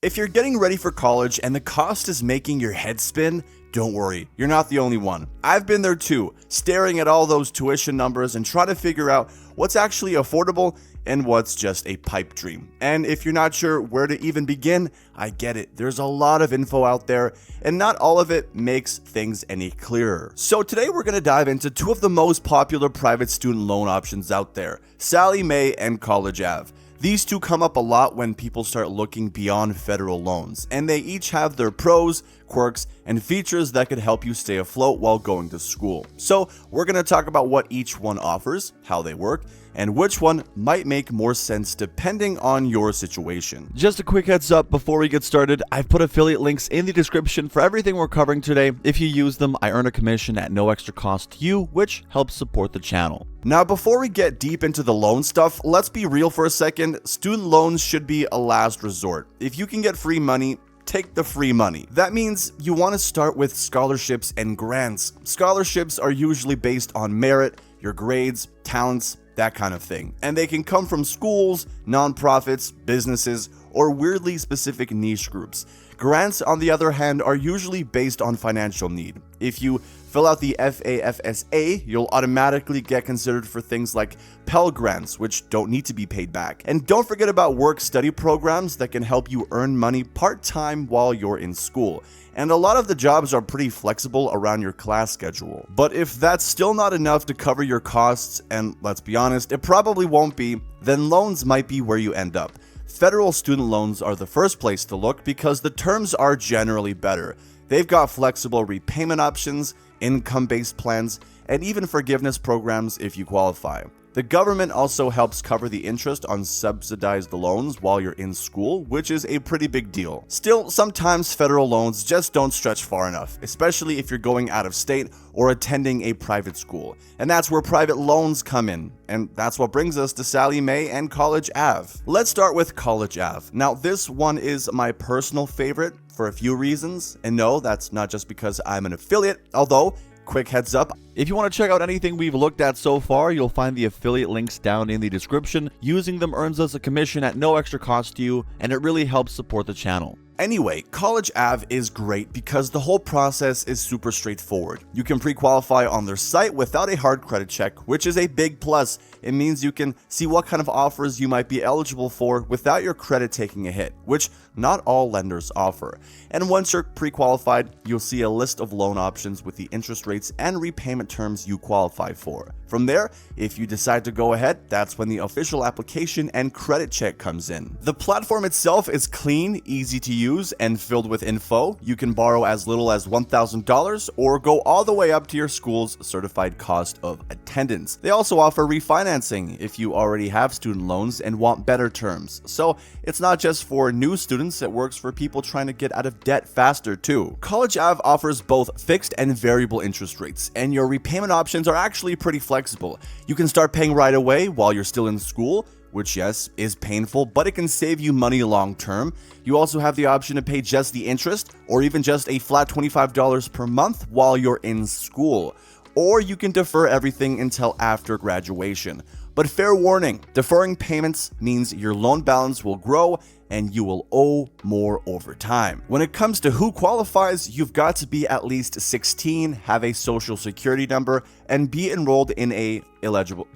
If you're getting ready for college and the cost is making your head spin, don't worry, you're not the only one. I've been there too, staring at all those tuition numbers and trying to figure out what's actually affordable and what's just a pipe dream. And if you're not sure where to even begin, I get it. There's a lot of info out there, and not all of it makes things any clearer. So today we're going to dive into two of the most popular private student loan options out there, Sallie Mae and College Ave. These two come up a lot when people start looking beyond federal loans, and they each have their pros, quirks, and features that could help you stay afloat while going to school. So we're going to talk about what each one offers, how they work, and which one might make more sense depending on your situation. Just a quick heads up before we get started, I've put affiliate links in the description for everything we're covering today. If you use them, I earn a commission at no extra cost to you, which helps support the channel. Now, before we get deep into the loan stuff, let's be real for a second. Student loans should be a last resort. If you can get free money, take the free money. That means you want to start with scholarships and grants. Scholarships are usually based on merit, your grades, talents, that kind of thing. And they can come from schools, nonprofits, businesses, or weirdly specific niche groups. Grants, on the other hand, are usually based on financial need. If you fill out the FAFSA, you'll automatically get considered for things like Pell Grants, which don't need to be paid back. And don't forget about work-study programs that can help you earn money part-time while you're in school. And a lot of the jobs are pretty flexible around your class schedule. But if that's still not enough to cover your costs, and let's be honest, it probably won't be, then loans might be where you end up. Federal student loans are the first place to look because the terms are generally better. They've got flexible repayment options, income-based plans, and even forgiveness programs if you qualify. The government also helps cover the interest on subsidized loans while you're in school, which is a pretty big deal. Still, sometimes federal loans just don't stretch far enough, especially if you're going out of state or attending a private school. And that's where private loans come in. And that's what brings us to Sallie Mae and College Ave. Let's start with College Ave. Now, this one is my personal favorite for a few reasons. And no, that's not just because I'm an affiliate, although quick heads up, if you want to check out anything we've looked at so far, you'll find the affiliate links down in the description. Using them earns us a commission at no extra cost to you, and it really helps support the channel. Anyway, College Ave is great because the whole process is super straightforward. You can pre-qualify on their site without a hard credit check, which is a big plus. It means you can see what kind of offers you might be eligible for without your credit taking a hit, which not all lenders offer. And once you're pre-qualified, you'll see a list of loan options with the interest rates and repayment terms you qualify for. From there, if you decide to go ahead, that's when the official application and credit check comes in. The platform itself is clean, easy to use, and filled with info. You can borrow as little as $1,000 or go all the way up to your school's certified cost of attendance. They also offer refinancing if you already have student loans and want better terms. So it's not just for new students, it works for people trying to get out of debt faster too. College Ave offers both fixed and variable interest rates, and your repayment options are actually pretty flexible. You can start paying right away while you're still in school, which yes, is painful, but it can save you money long term. You also have the option to pay just the interest or even just a flat $25 per month while you're in school. Or you can defer everything until after graduation. But fair warning, deferring payments means your loan balance will grow and you will owe more over time. When it comes to who qualifies, you've got to be at least 16, have a social security number, and be enrolled in an eligible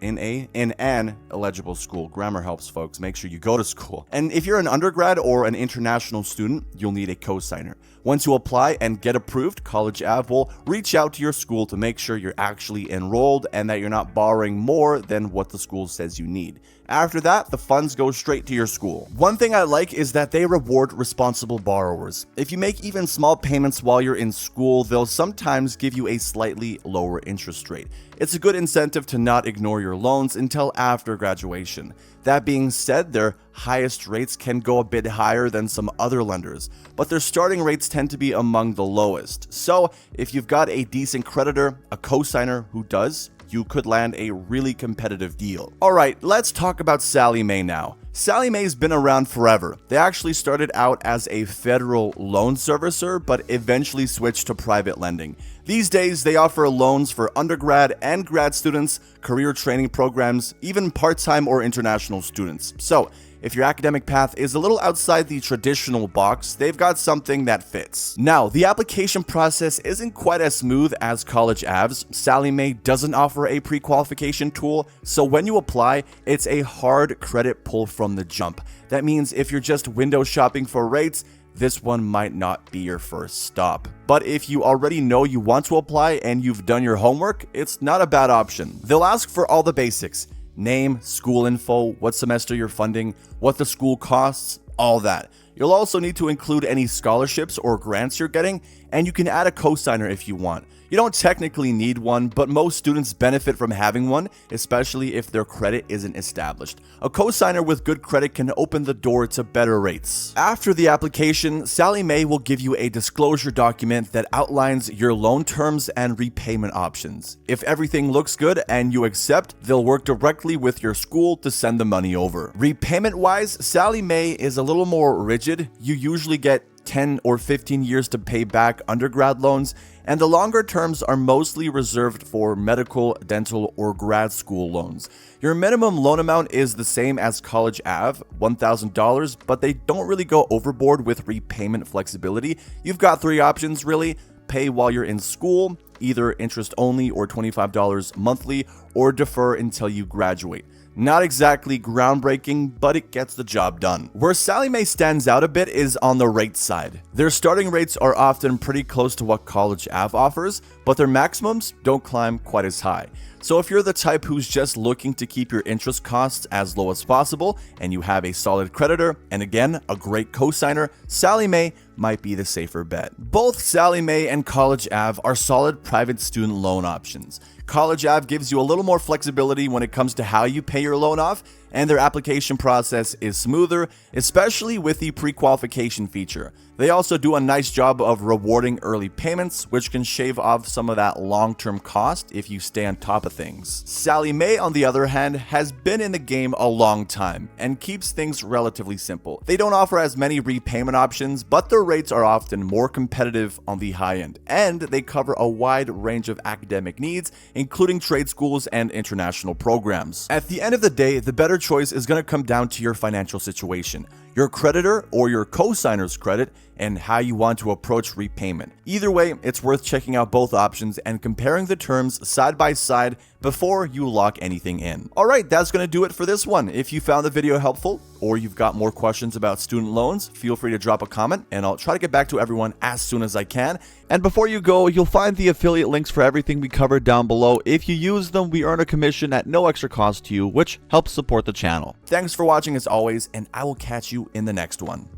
school. Grammar helps, folks. Make sure you go to school. And if you're an undergrad or an international student, you'll need a cosigner. Once you apply and get approved, College Ave will reach out to your school to make sure you're actually enrolled and that you're not borrowing more than what the school says you need. After that, the funds go straight to your school. One thing I like is that they reward responsible borrowers. If you make even small payments while you're in school, they'll sometimes give you a slightly lower interest rate. It's a good incentive to not ignore your loans until after graduation. That being said, their highest rates can go a bit higher than some other lenders, but their starting rates tend to be among the lowest. So if you've got a decent creditor, a cosigner who does, you could land a really competitive deal. Alright, let's talk about Sallie Mae now. Sallie Mae's been around forever. They actually started out as a federal loan servicer, but eventually switched to private lending. These days, they offer loans for undergrad and grad students, career training programs, even part-time or international students. So, if your academic path is a little outside the traditional box, they've got something that fits. Now, the application process isn't quite as smooth as College Av's. Sallie Mae doesn't offer a pre-qualification tool, so when you apply, it's a hard credit pull from the jump. That means if you're just window shopping for rates, this one might not be your first stop. But if you already know you want to apply and you've done your homework, it's not a bad option. They'll ask for all the basics: name, school info, what semester you're funding, what the school costs, all that. You'll also need to include any scholarships or grants you're getting, and you can add a cosigner if you want. You don't technically need one, but most students benefit from having one, especially if their credit isn't established. A cosigner with good credit can open the door to better rates. After the application, Sallie Mae will give you a disclosure document that outlines your loan terms and repayment options. If everything looks good and you accept, they'll work directly with your school to send the money over. Repayment-wise, Sallie Mae is a little more rigid. You usually get 10 or 15 years to pay back undergrad loans, and the longer terms are mostly reserved for medical, dental, or grad school loans. Your minimum loan amount is the same as College Ave, $1,000, but they don't really go overboard with repayment flexibility. You've got three options really: pay while you're in school, either interest only or $25 monthly, or defer until you graduate. Not exactly groundbreaking, but it gets the job done. Where Sallie Mae stands out a bit is on the rate side. Their starting rates are often pretty close to what College Ave offers, but their maximums don't climb quite as high. So if you're the type who's just looking to keep your interest costs as low as possible, and you have a solid creditor, and again, a great cosigner, Sallie Mae might be the safer bet. Both Sallie Mae and College Ave are solid private student loan options. College Ave gives you a little more flexibility when it comes to how you pay your loan off, and their application process is smoother, especially with the pre-qualification feature. They also do a nice job of rewarding early payments, which can shave off some of that long-term cost if you stay on top of things. Sallie Mae, on the other hand, has been in the game a long time and keeps things relatively simple. They don't offer as many repayment options, but their rates are often more competitive on the high end, and they cover a wide range of academic needs, including trade schools and international programs. At the end of the day, the better choice is going to come down to your financial situation, your creditor or your cosigner's credit, and how you want to approach repayment. Either way, it's worth checking out both options and comparing the terms side by side before you lock anything in. Alright, that's going to do it for this one. If you found the video helpful, or you've got more questions about student loans, feel free to drop a comment and I'll try to get back to everyone as soon as I can. And before you go, you'll find the affiliate links for everything we covered down below. If you use them, we earn a commission at no extra cost to you, which helps support the channel. Thanks for watching as always, and I will catch you in the next one.